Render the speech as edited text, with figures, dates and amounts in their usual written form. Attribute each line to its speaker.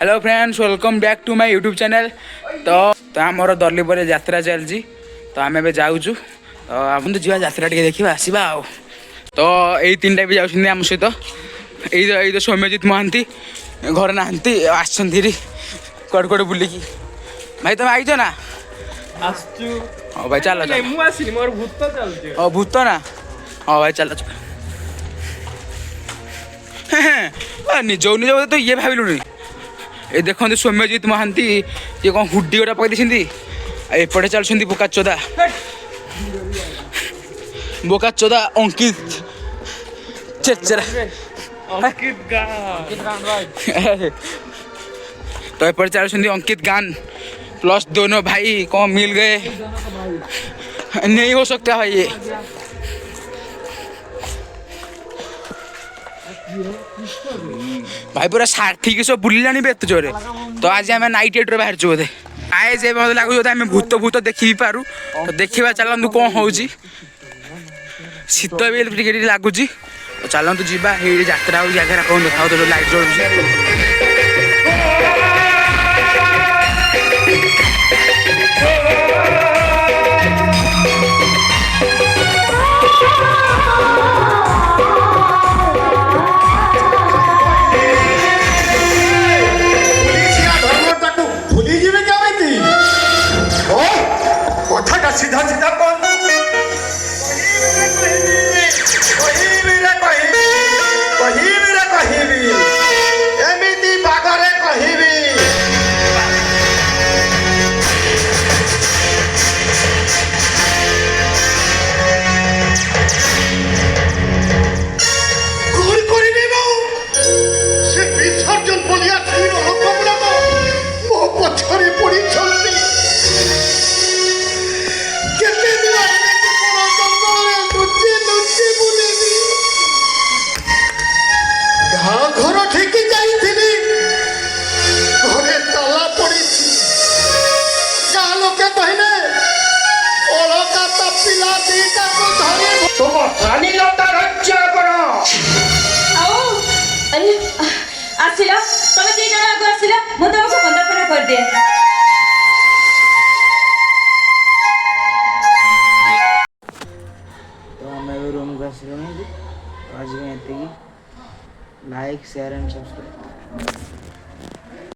Speaker 1: Hello friends, welcome back to my YouTube channel. तो आमर दली पर यात्रा चलती, तो आम ए जाऊँ। तो आप जा यात्रा टे देखा आसवा। तो यही तीन टाइप जाऊँ आम सहित। यही तो सौम्यजित महांती घर ना आसरी कड़े कड़े बुलिकी। भाई तुम आईच ना? हाँ भाई चल भूत ना। हाँ भाई चल निज निज तो ये भाविलुनि। ये देखते सौम्यजित महांती ये कौन हुडी गोटा पकई एपटे चलुँच बोकाचोदा बोकाचोदा अंकित चेचरा तो एपटे चलुँच अंकित गान प्लस दोनों भाई कौन मिल गए। नहीं हो सकता भाई ये। भाई पूरा साथी की सब बुलानी बेत जोरे। तो आज आम नाइट एड्रे बाहर बोधे आए जे मतलब लगुच आम भूत भूत देखी पारू। तो देखा चलतु कौन हो शीत भी टे लगुच। तो चलतु जा यात्रा जगह कौन देखा जो लाइट जलूँ।
Speaker 2: सीधा सीधा एमती बागरे कहबी से विसर्जन बोलिया लोक गुड़ाक मो पछरे पड़ी चलती। घर ठीक जाइली घरे ताला पड़ी गाँ लोके कहले अलका ता पिला दीटा को धरे तुम रानी लता रक्षा करो।
Speaker 3: अरे आसिला तमे दी जण आगो आसिला मु तुमको बंद कर दिए।